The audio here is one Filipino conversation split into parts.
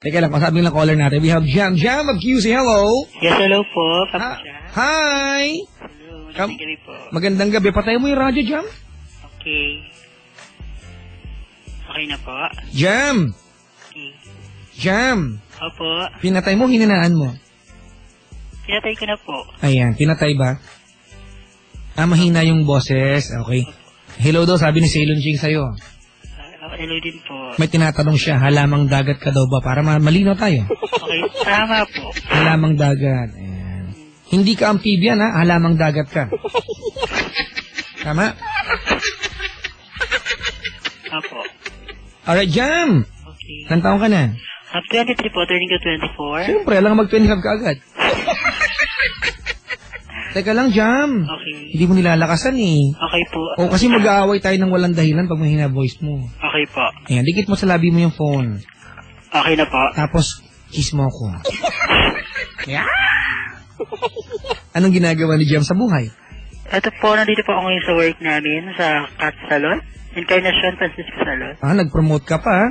Teka lang, kasabi lang caller natin. We have Jam. Jam of QC, hello. Yes, hello po. Hi. Hello, magandang gabi po. Magandang gabi. Patay mo yung radyo, Jam. Okay. Okay na po. Jam. Okay. Jam. Opo. Pinatay mo, hinanaan mo. Pinatay ko na po. Ayan, pinatay ba? Mahina yung boses. Okay. Hello daw, sabi ni Ceylon Ching sa'yo. Hello din po. May tinatanong siya, halamang dagat ka daw ba? Para malinaw tayo. Okay, tama po. Halamang dagat. Ayan. Hindi ka amphibian, ha? Halamang dagat ka. Tama? Opo. Alright, Jam. Okay. Ilang taon ka na? 23 po, turning ko 24. Siyempre, alam ka mag-25 ka agad. Teka lang, Jam. Okay. Hindi mo nilalakasan eh. Okay po. O kasi mag-aaway tayo ng walang dahilan pag mahina voice mo. Okay po. Ayan, dikit mo sa labi mo yung phone. Okay na po. Tapos, kiss mo ako. Yeah. Anong ginagawa ni Jam sa buhay? Ito po, nandito po ako ngayon sa work namin sa Cat Salon. Encarnacion Francisco Salon. Nag-promote ka pa, ha?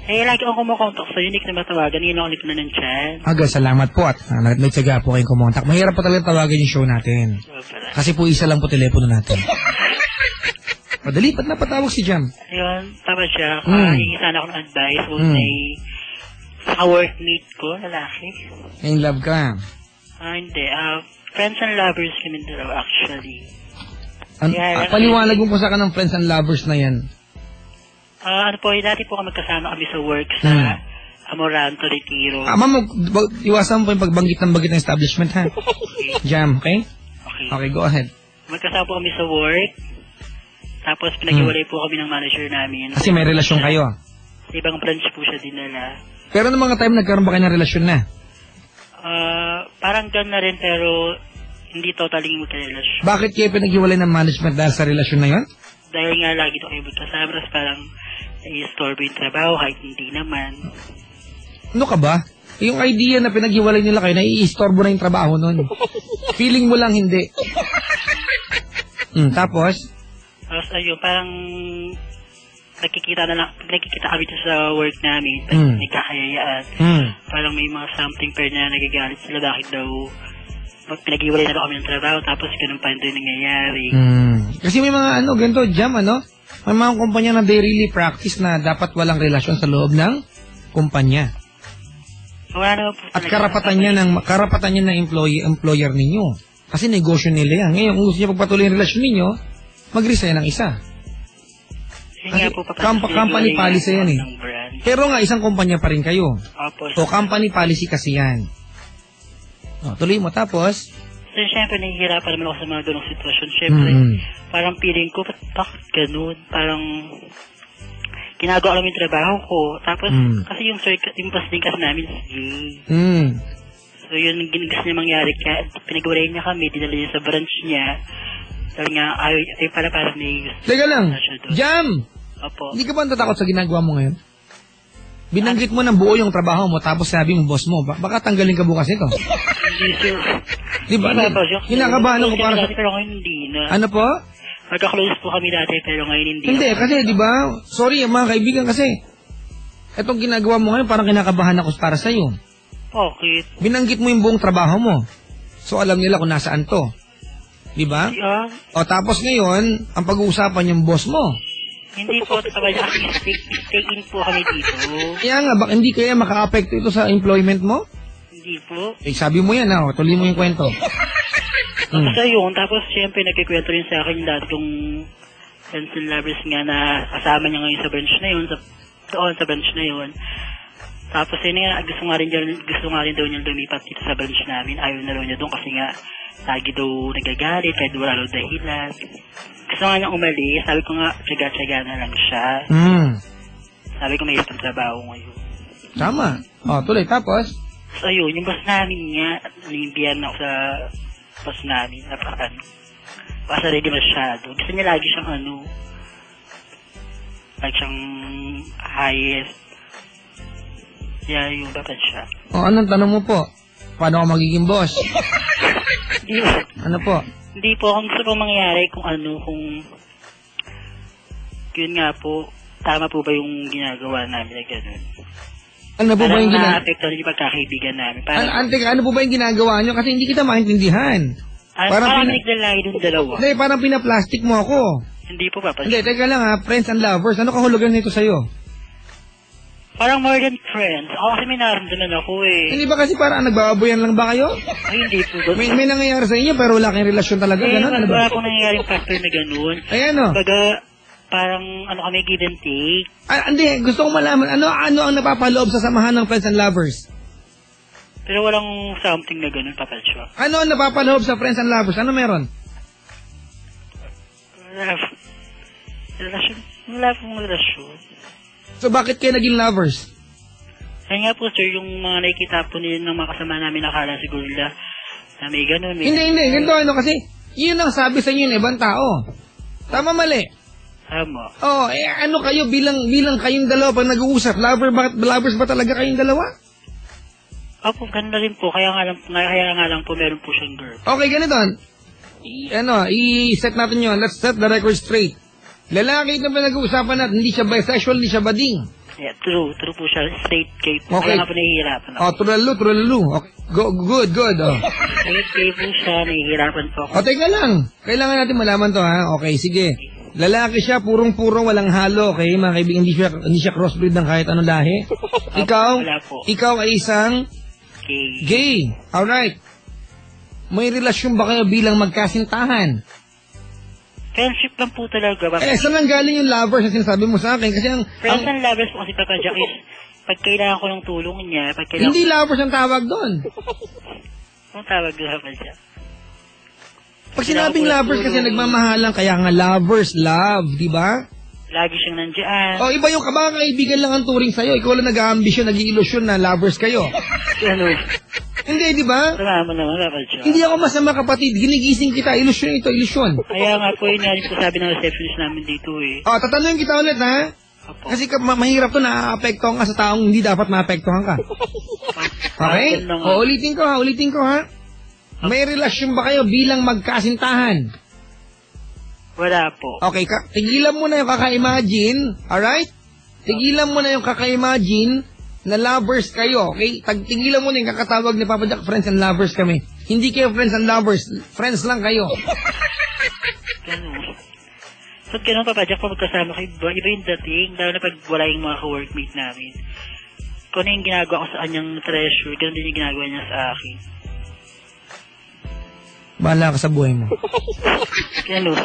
Eh, lagi akong kumukontak sa unique na matawagan. Ngayon ako na ng chat. Salamat po at nagtsaga po kayong kumontak. Mahirap po talaga tawagan yung show natin. Kasi po isa lang po telepono natin. Madali, ba't napatawag si Jam? Ayun, tama siya. Hingi sana ako ng advice kung may workmate ko, lalaki. In love ka? Hindi. Friends and lovers kami dalawa actually. Paliwanag mo po sa kanang friends and lovers na yan. Ano po, dati po kami magkasama kami sa work sa Amoranto, Retiro. Ma'am, iwasan mo po yung pagbanggit ng establishment, ha? Okay. Jam, okay? Okay. Okay, go ahead. Magkasama po kami sa work. Tapos pinag-iwalay po kami ng manager namin. Kasi may relasyon kayo. Sa ibang branch po siya dinala. Pero noong mga time nagkaroon ba kayo ng relasyon na? Parang gano'n na rin pero hindi totally magka-relasyon. Bakit kayo pinag-iwalay ng management dahil sa relasyon na yon? Dahil nga lagi ito kayo magkasama, tapos parang i-storbo yung trabaho kahit hindi naman. Ano ka ba? Yung idea na pinag-iwalay nila kayo, nai-istorbo na yung trabaho nun. Feeling mo lang hindi. Tapos? Tapos ayun, parang nakikita kami dito sa work namin, nagkakayayaan. Parang may mga something per na nagagalit sila, bakit daw pinag-iwalay na kami ng trabaho, tapos ganun pa rin nangyayari. Kasi may mga ganito, Jam, may mga kumpanya na they really practice na dapat walang relasyon sa loob ng kumpanya. Wala naman po. At karapatan niya ng employer ninyo. Kasi negosyo nila yan. Ngayon, kung gusto niyo pagpatuloy yung relasyon ninyo, mag-resign ng isa. Kasi company policy yan eh. Pero nga, isang kumpanya pa rin kayo. So, company policy kasi yan. Tuloy mo, tapos? So, syempre, nahihirapan naman ako sa mga ganong sitwasyon. Syempre, parang feeling ko, bakit ganun? Parang, ginagawa lang yung trabaho ko. Tapos, kasi yung boss din kasi namin is gay. So, yun, gusto niya mangyari. Kaya, pinag-uray niya kami, dinala niya sa branch niya. Sabi nga, ay parang may... Teka lang, Jam! Opo. Hindi ka ba natatakot sa ginagawa mo ngayon? Binanggit mo ng buo yung trabaho mo, tapos sabi mo, boss mo, baka tanggalin ka bukas ito. Hindi, sir. Di ba? Kinakabahan ako para sa... Pero ngayon hindi na. Ano po? Magka-close po kami dati, pero ngayon hindi. Hindi, kasi di ba? Sorry, mga kaibigan, kasi itong ginagawa mo ngayon, parang kinakabahan ako para sa'yo. Okay. Binanggit mo yung buong trabaho mo. So, alam nila kung nasaan to. Di ba? O, tapos ngayon, ang pag-uusapan yung boss mo. Hindi po, stay in po kami dito. Kaya nga, hindi kaya maka-apekto ito sa employment mo? Hindi po. Sabi mo yan, tuloy mo yung kwento. Tapos ayun, tapos siyempre nagkikwento rin sa akin dati yung friends and lovers nga na kasama niya ngayon sa branch na yun, sa branch na yun. Tapos yun nga, gusto nga rin daw niya lumipat dito sa branch namin. Ayaw na daw niya doon kasi nga lagi daw nagagalit, kahit wala daw dahilan. Gusto nga niya umalis, sabi ko nga, tsaga-tsaga na lang siya. Sabi ko may hirap ang trabaho ngayon. Tama. Tuloy, tapos? So yun, yung boss namin nga, nalimbiyan ako sa boss namin, basta ready masyado. Gusto niya lagi siyang lagi siyang highest. Kaya yung dapat siya. Anong tanong mo po? Paano ka magiging boss? Ano po? Hindi po, kung gusto po mangyari kung yun nga po, tama po ba yung ginagawa namin na gano'n. Ano po ba yung ginagawa? Parang na-apekto yung pagkakaibigan namin. Ano po ba yung ginagawa nyo? Kasi hindi kita maintindihan. Parang naglalagi yung dalawa. Hindi, parang pinaplastic mo ako. Hindi po ba? Hindi, teka lang ha, friends and lovers. Ano kahulugan nito sa'yo? Parang more than friends. Ako kasi may naramdaman ako eh. Hindi ba kasi parang nagbababoyan lang ba kayo? Ay, hindi po. May nangyayari sa inyo pero wala kayong relasyon talaga, gano'n? Ano ba? Wala pong nangyayaring factor na gano'n. Ayan o. Parang kami give and take. Hindi, gusto ko malaman, ano ang napapaloob sa samahan ng friends and lovers? Pero walang something na gano'n, Papa Chua. Ano ang napapaloob sa friends and lovers? Ano meron? Wala pong relasyon. So bakit kayo naging lovers? Kaya nga po sir, yung mga nakikita po nila ng mga kasama namin nakala siguro nila na may gano'n. Hindi, ganito ano kasi, yun ang sabi sa inyo ng ibang tao. Tama mali? Tama. Ano kayo bilang kayong dalawa pag nag-uusap? Lovers ba talaga kayong dalawa? Opo, ganda rin po. Kaya nga lang po meron po siyang girl. Okay, ganito. I-set natin yun. Let's set the record straight. Lalaki na ba nag-uusapan natin? Hindi siya bisexual, hindi siya bading. Yeah, true. True po siya. Straight gay po. Okay. Kaya nga po nahihirapan ako. Trulalo. Okay. Good. Straight gay po siya. Nahihirapan po ako. Teka lang. Kailangan natin malaman to, ha? Okay, sige. Lalaki siya, purong-purong, walang halo, okay? Mga kaibigan, hindi siya crossbreed ng kahit anong lahi. Ikaw ay isang gay. Alright. May relasyon ba kayo bilang magkasintahan? Friendship lang po talaga. Saan ang galing yung lovers na sinasabi mo sa akin? Kasi friends and lovers po kasi Papa Jack is, pag kailangan ko ng tulong niya, hindi lovers ang tawag doon. Ang tawag doon, Papa Jack. Pag sinabing lovers kasi nagmamahalan, kaya nga lovers, love, di ba? Lagi siyang nandiyan. Iba yung kaibigan lang ang turing sa'yo. Ikaw lang nag-aambisyon, nag-iilusyon na lovers kayo. Ano? Hindi, di ba? Tama naman, Papa Jack. Hindi ako masama, kapatid. Ginigising kita. Ilusyon ito, ilusyon. Kaya nga po, yun po sabi ng receptionist namin dito eh. Tatanungin kita ulit, ha? Opo. Kasi mahirap to, na-aapektuhan ka sa taong hindi dapat maapektuhan ka. Okay? Ulitin ko, ha? May relasyon ba kayo bilang magkasintahan? Wala po. Okay, tigilan mo na yung kaka-imagine, alright? Tigilan mo na yung kaka-imagine na lovers kayo, okay? Tigilan mo na yung kakatawag ni Papa Jack, friends and lovers kami. Hindi kayo friends and lovers, friends lang kayo. Ganun. Pag ganun, Papa Jack, pag magkasama kayo, iba yung dating, lalo na pag wala yung mga ka-workmate namin. Kung ano yung ginagawa ko sa kanyang treasure, ganun din yung ginagawa niya sa akin. Bahala ka sa buhay mo. Ganun.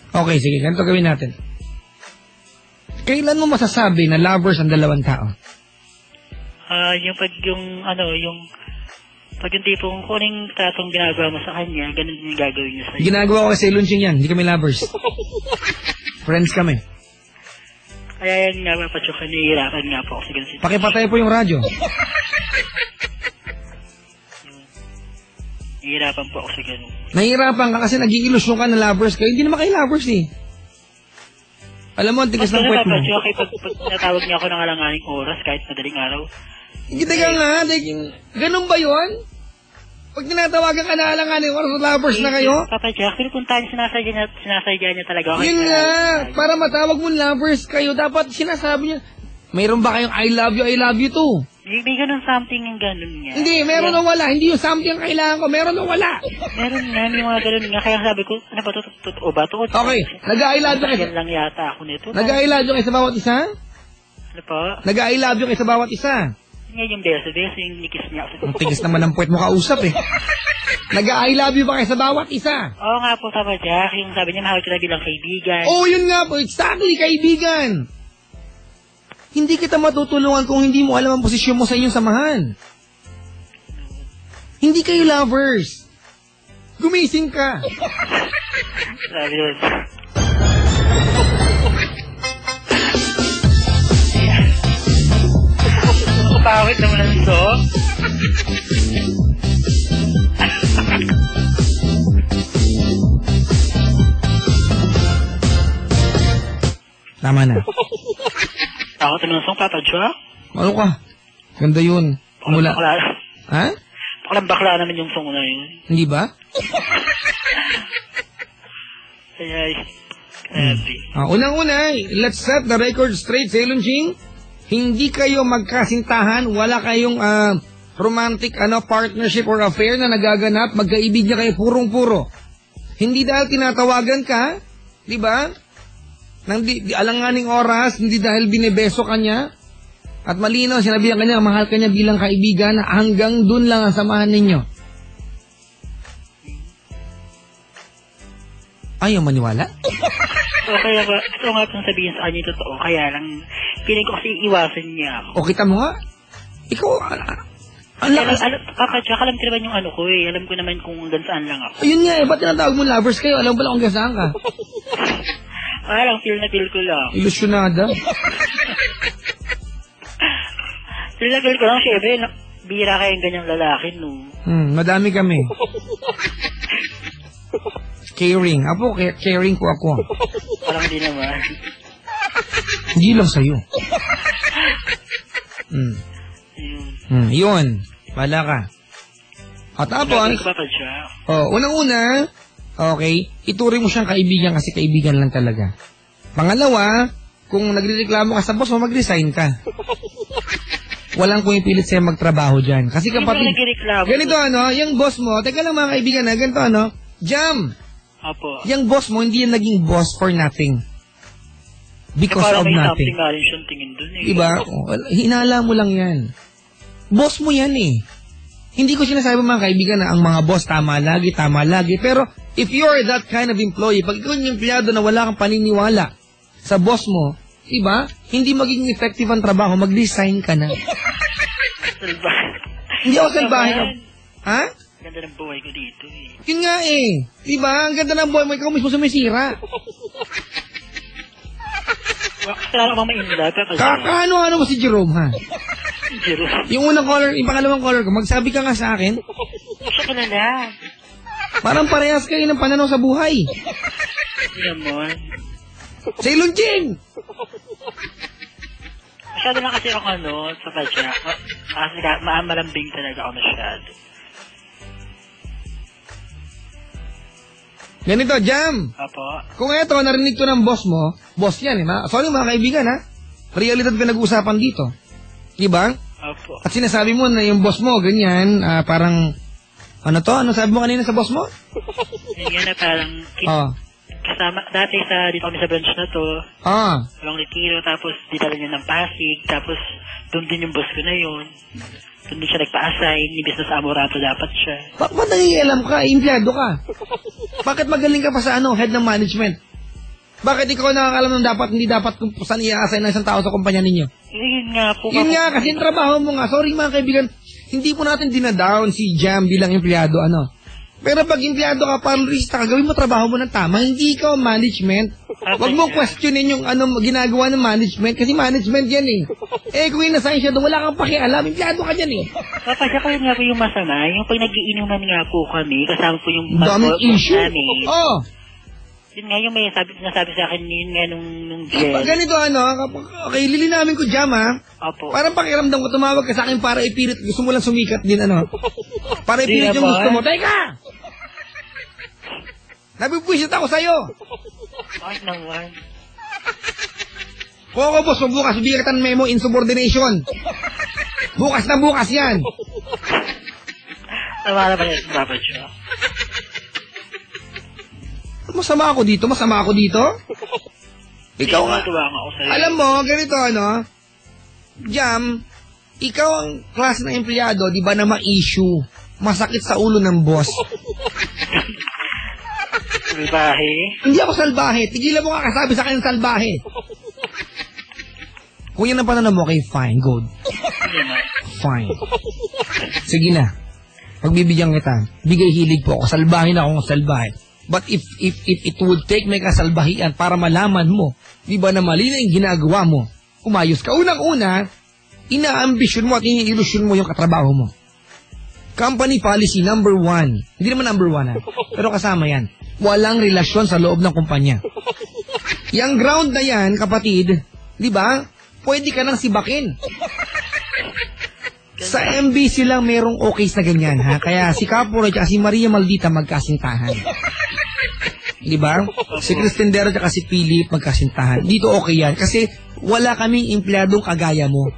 Okay, sige, ganito gawin natin. Kailan mo masasabi na lovers ang dalawang tao? Pag yung tipong kuning tatong ginagawa mo sa kanya, ganun din yung gagawin niya sa'yo. Ginagawa ko kasi lunching yan, hindi kami lovers. Friends kami. Kaya yan nga, Papa Chok, nahihirapan nga po ako sa ganun. Pakipatay po yung radyo. Nahihirapan po ako sa ganun. Nahihirapan ka kasi nag-iilusyon ka na lovers kayo. Hindi naman kayo lovers eh. Alam mo, ang tigas ng puwet mo. Pag natawag niya ako ng alanganing oras, kahit madaling araw. Hindi ka nga, ganun ba yun? Pag tinatawagan ka na alanganing oras, lovers na kayo? Papa Jack, pero kung tayo sinasadya niya talaga. Yun nga, para matawag mo lovers kayo, dapat sinasabi niya, mayroon ba kayong I love you too? May ganun something yung ganun niya. Hindi, meron o wala. Hindi yung something ang kailangan ko. Meron o wala. Meron nga, may mga ganun nga. Kaya sabi ko, ano ba ito? Totoo ba ito? Okay, nag-I love you kayo. Yan lang yata ako nito. Nag-I love you kayo sa bawat isa? Ano po? Nag-I love you kayo sa bawat isa? Nga yung beso, yung nikis niya. Ang tigis naman ang puwet mo kausap eh. Nag-I love you ba kayo sa bawat isa? Oo nga po, Papa Jack. Yung sabi niya, mahal kita bilang kaibigan. Oo, yun nga po. Exactly, kaibigan. Hindi kita matutulungan kung hindi mo alam ang posisyon mo sa iyong samahan. Hindi kayo lovers. Gumising ka. Sabi yun. Kapawit naman ang ito. Tama na. Ako naman song Papa Jack. Ano ka? Ganda yun. Mula. Ha? Bakla naman yung song na yun. Hindi ba? Kaya, Unang-una, let's set the record straight, Sailor Jing. Hindi kayo magkasintahan, wala kayong romantic partnership or affair na nagaganap, magkaibig niya kayo purong-puro. Hindi dahil tinatawagan ka, di ba? Nang alanganing oras, hindi dahil binebeso ka niya. At malinaw, sinabihan ka niya, mahal ka niya bilang kaibigan, hanggang dun lang ang samahan ninyo. Ayaw maniwala? So, kaya ba, ito nga pong sabihin sa kanya totoo, kaya lang, piling ko kasi iwasan niya ako. O, kita mo nga? Ikaw, alam ko naman yung ko eh. Alam ko naman kung hanggang saan lang ako. Ayun nga eh, ba't tinatawag mo lovers kayo? Alam mo ba lang hanggang saan ka? Lang, feel na feel ko lang. Ilusyonada. Feel na feel ko lang, syempre, bira kayong ganyang lalaki, no? Madami kami. Caring. Apo, caring ko ako. Parang hindi naman. Hindi lang sa'yo. Yun. Wala ka. At tapos, unang-una, okay, ituring mo siyang kaibigan kasi kaibigan lang talaga. Pangalawa, kung nagrereklamo ka sa boss mo, mag-resign ka. Walang pumipilit sa'yo magtrabaho dyan. Kasi kapatid, ganito yung boss mo, teka lang mga kaibigan na, ganito Jam! Apo. Yung boss mo, hindi yan naging boss for nothing. Because of nothing. Parang may something tingin dun eh. Diba? Hinala mo lang yan. Boss mo yan eh. Hindi ko sinasabi mga kaibigan na ang mga boss tama lagi. Pero if you're that kind of employee, pag ikaw yung empleyado na wala kang paniniwala sa boss mo, diba? Hindi magiging effective ang trabaho, mag-resign ka na. Hindi ako salbahe ka. Ha? Ganda ng buhay ko dito eh. Yun nga eh. Diba? Ang ganda ng buhay mo, ikaw mismo sumisira. Kailangan bang ma-inlove? Kakaano mo si Jerome, ha? Jerome? Yung unang caller, yung pangalawang caller ko, magsabi ka nga sa akin. Siya ka na lang. Parang parehas kayo ng pananaw sa buhay. Hindi naman. Sailor Jing! Masyado lang kasi ako sa padya. Kasi malambing talaga ako masyado. Ganito, Jam. Apo. Kung eto, narinig to ng boss mo, boss yan sorry mga kaibigan ha. Realidad pinag-uusapan dito. Diba? Apo. At sinasabi mo na yung boss mo, ganyan, parang, ano sabi mo kanina sa boss mo? Yan na parang, kasama, dati dito kami sa branch na to. Long Retiro, tapos dito niya ng Pasig, tapos doon din yung boss ko na yun. Doon din siya nagpa-assign, ibig sa Amorato dapat siya. Ba't nangingialam ka? Empleyado ka. Bakit magaling ka pa sa head ng management? Bakit ikaw nakakalam ng hindi dapat kung saan i-assign ng isang tao sa kumpanya ninyo? Yun nga po. Yun nga, kasi yung trabaho mo nga. Sorry mga kaibigan, hindi po natin dinadown si Jam bilang empleyado, Pero pag empleyado ka, parlista ka, gawin mo trabaho mo ng tama. Hindi ikaw management. Huwag mo questionin yung ginagawa ng management kasi management yan eh. Kung inassign siya doon, wala kang pakialam. Empleyado ka dyan eh. Papa, siya nga po yung masama. Yung pag nag-iinuman nga po kami, kasama po yung daming issue. Namin. Yun nga yung may nasabi sa akin yun nga nung jail. Pag ganito okay, lilinawin ko Jam Opo. Parang pakiramdam ko tumawag ka sa akin para ipilit, gusto mo lang sumikat din Para ipilit yung gusto mo. Teka! Nabibwisit ako sa'yo. Bakit naman? Kung ako boss, bukas bigatan memo insubordination. Bukas na bukas yan. Tama na ba yan, Papa Joe? Masama ako dito? Ikaw nga. Alam mo, ganito Jam, ikaw ang klase ng empleyado, di ba na ma-issue, masakit sa ulo ng boss. Salbahe? Hindi ako salbahe. Tigilan mo nga kasabi sa akin ng salbahe. Kung yan ang pananaw mo, okay, fine, good. Fine. Sige na. Pagbibigyan kita, bigay hilig po ako. Salbahe na akong salbahe. But if it would take may kasalbahian para malaman mo, di ba na mali na yung ginagawa mo, umayos ka. Unang-una, ina-ambisyon mo at iniilusyon mo yung katrabaho mo. Company policy number 1. Hindi naman number 1 pero kasama yan. Walang relasyon sa loob ng kumpanya. Yang ground na yan, kapatid, di ba? Pwede ka nang sibakin. Sa MBC lang merong okay na ganyan, ha? Kaya si Caporal at si Maria Maldita magkasintahan. Di ba? Si Cristendero at si Philip magkasintahan. Dito okay yan. Kasi wala kaming empleyadong kagaya mo.